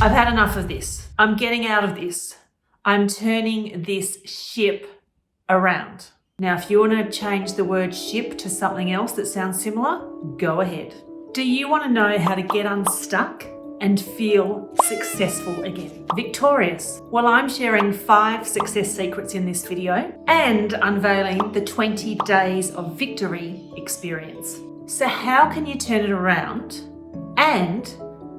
I've had enough of this. I'm getting out of this. I'm turning this ship around. Now, if you want to change the word ship to something else that sounds similar, go ahead. Do you want to know how to get unstuck and feel successful again? Victorious? Well, I'm sharing 5 success secrets in this video and unveiling the 20 days of victory experience. So how can you turn it around? And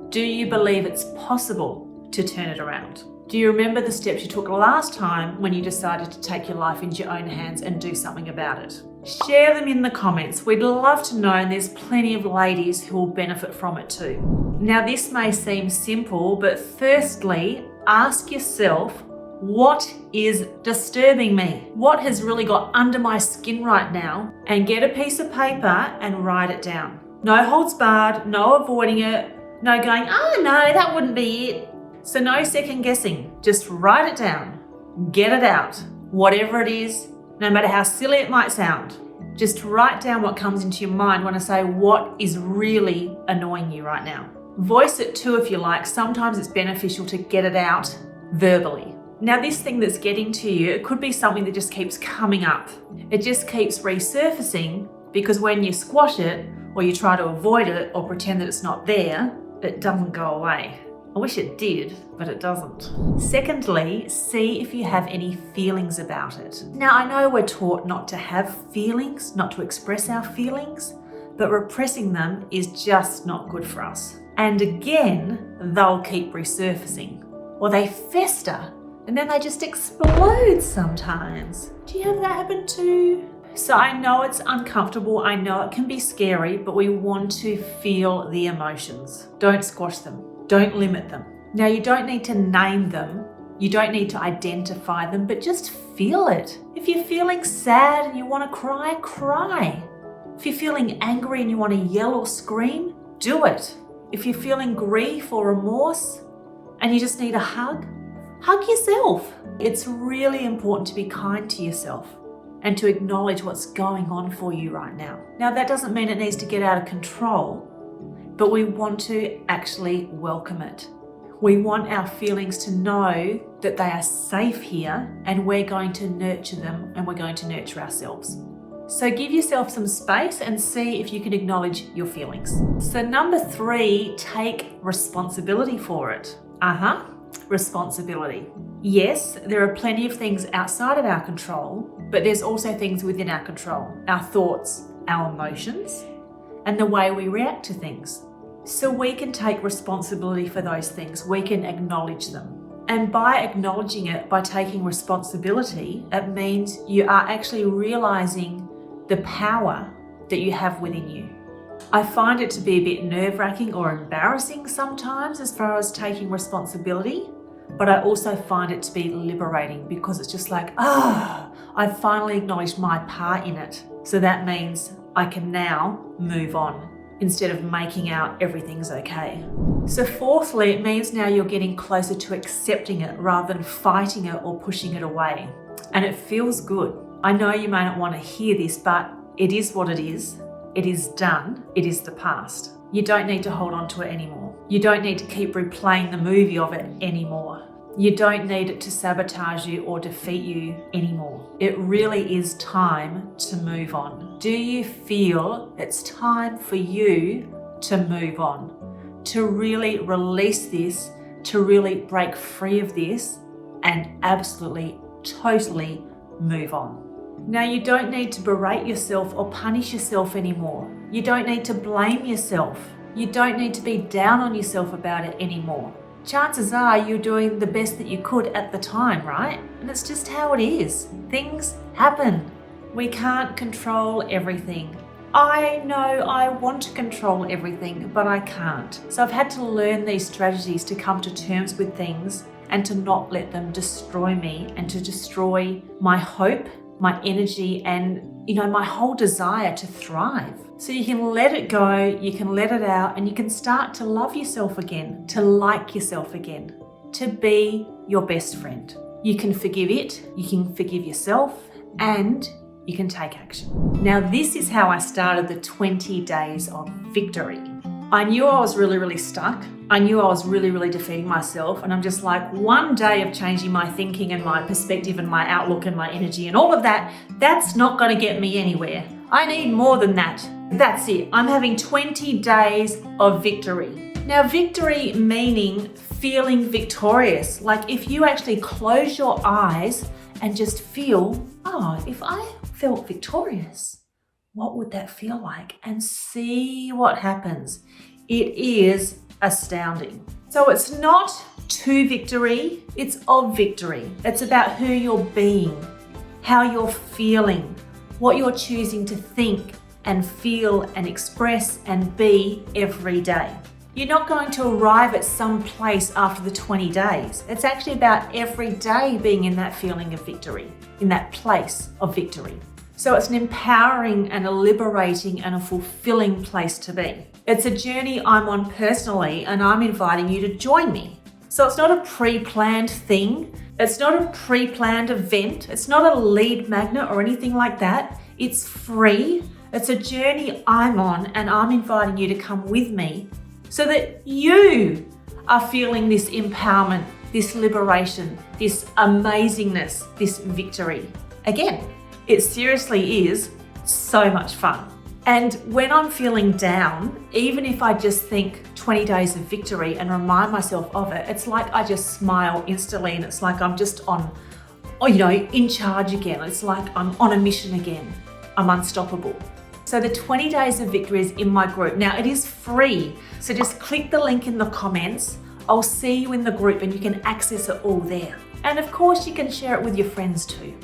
do you believe it's possible to turn it around? Do you remember the steps you took last time when you decided to take your life into your own hands and do something about it? Share them in the comments. We'd love to know, and there's plenty of ladies who will benefit from it too. Now, this may seem simple, but firstly, ask yourself, what is disturbing me? What has really got under my skin right now? And get a piece of paper and write it down. No holds barred, no avoiding it, no going, oh no, that wouldn't be it. So no second guessing, just write it down, get it out. Whatever it is, no matter how silly it might sound, just write down what comes into your mind when I say what is really annoying you right now. Voice it too if you like. Sometimes it's beneficial to get it out verbally. Now, this thing that's getting to you, it could be something that just keeps coming up. It just keeps resurfacing because when you squash it or you try to avoid it or pretend that it's not there, it doesn't go away. I wish it did, but it doesn't. Secondly, see if you have any feelings about it. Now, I know we're taught not to have feelings, not to express our feelings, but repressing them is just not good for us. And again, they'll keep resurfacing, or they fester, and then they just explode sometimes. Do you have that happen too? So I know it's uncomfortable, I know it can be scary, but we want to feel the emotions. Don't squash them. Don't limit them. Now, you don't need to name them. You don't need to identify them, but just feel it. If you're feeling sad and you want to cry, cry. If you're feeling angry and you want to yell or scream, do it. If you're feeling grief or remorse and you just need a hug, hug yourself. It's really important to be kind to yourself and to acknowledge what's going on for you right now. Now, that doesn't mean it needs to get out of control, but we want to actually welcome it. We want our feelings to know that they are safe here and we're going to nurture them and we're going to nurture ourselves. So give yourself some space and see if you can acknowledge your feelings. So number 3, take responsibility for it. Responsibility. Yes, there are plenty of things outside of our control, but there's also things within our control. Our thoughts, our emotions, and the way we react to things. So we can take responsibility for those things. We can acknowledge them. And by acknowledging it, by taking responsibility, it means you are actually realizing the power that you have within you. I find it to be a bit nerve-wracking or embarrassing sometimes as far as taking responsibility, but I also find it to be liberating because it's just like, I finally acknowledged my part in it. So that means I can now move on instead of making out everything's okay. So fourthly, it means now you're getting closer to accepting it rather than fighting it or pushing it away. And it feels good. I know you may not want to hear this, but it is what it is. It is done. It is the past. You don't need to hold on to it anymore. You don't need to keep replaying the movie of it anymore. You don't need it to sabotage you or defeat you anymore. It really is time to move on. Do you feel it's time for you to move on? To really release this, to really break free of this, and absolutely, totally move on. Now, you don't need to berate yourself or punish yourself anymore. You don't need to blame yourself. You don't need to be down on yourself about it anymore. Chances are you're doing the best that you could at the time, right? And it's just how it is. Things happen. We can't control everything. I know I want to control everything, but I can't. So I've had to learn these strategies to come to terms with things and to not let them destroy me and to destroy my hope, my energy, and my whole desire to thrive. So you can let it go, you can let it out, and you can start to love yourself again, to like yourself again, to be your best friend. You can forgive it, you can forgive yourself, and you can take action. Now, this is how I started the 20 days of victory. I knew I was really, really stuck. I knew I was really, really defeating myself. And I'm just like, one day of changing my thinking and my perspective and my outlook and my energy and all of that, that's not going to get me anywhere. I need more than that. That's it. I'm having 20 days of victory. Now, victory meaning feeling victorious. Like if you actually close your eyes and just feel, oh, if I felt victorious, what would that feel like? And see what happens. It is astounding. So it's not to victory, it's of victory. It's about who you're being, how you're feeling, what you're choosing to think and feel and express and be every day. You're not going to arrive at some place after the 20 days. It's actually about every day being in that feeling of victory, in that place of victory. So it's an empowering and a liberating and a fulfilling place to be. It's a journey I'm on personally, and I'm inviting you to join me. So it's not a pre-planned thing. It's not a pre-planned event. It's not a lead magnet or anything like that. It's free. It's a journey I'm on, and I'm inviting you to come with me so that you are feeling this empowerment, this liberation, this amazingness, this victory. Again, it seriously is so much fun. And when I'm feeling down, even if I just think 20 days of victory and remind myself of it, it's like I just smile instantly, and it's like I'm just in charge again. It's like I'm on a mission again. I'm unstoppable. So the 20 days of victory is in my group. Now it is free. So just click the link in the comments. I'll see you in the group and you can access it all there. And of course you can share it with your friends too.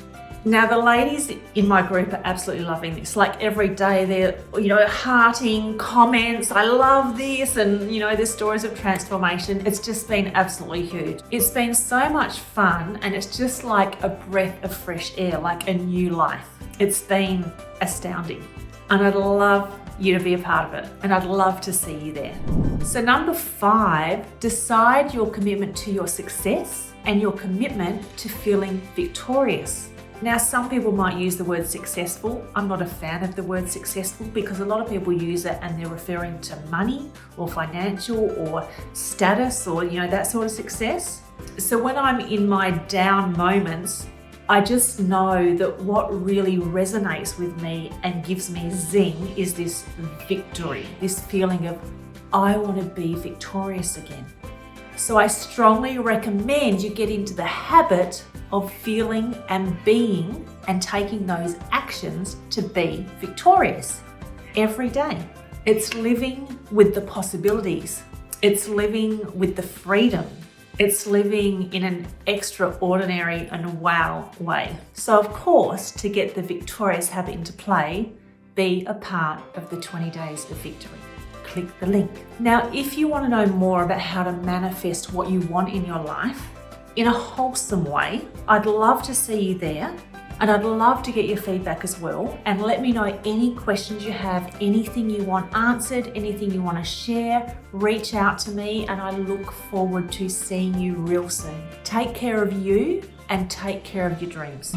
Now the ladies in my group are absolutely loving this. Like every day they're, hearting comments. I love this, and the stories of transformation. It's just been absolutely huge. It's been so much fun, and it's just like a breath of fresh air, like a new life. It's been astounding, and I'd love you to be a part of it, and I'd love to see you there. So number 5, decide your commitment to your success and your commitment to feeling victorious. Now, some people might use the word successful. I'm not a fan of the word successful because a lot of people use it and they're referring to money or financial or status or, that sort of success. So when I'm in my down moments, I just know that what really resonates with me and gives me zing is this victory, this feeling of, I want to be victorious again. So I strongly recommend you get into the habit of feeling and being and taking those actions to be victorious every day. It's living with the possibilities. It's living with the freedom. It's living in an extraordinary and wow way. So of course, to get the victorious habit into play, be a part of the 20 days of victory. Click the link. Now, if you want to know more about how to manifest what you want in your life in a wholesome way, I'd love to see you there, and I'd love to get your feedback as well, and let me know any questions you have, anything you want answered, anything you want to share. Reach out to me, and I look forward to seeing you real soon. Take care of you and take care of your dreams.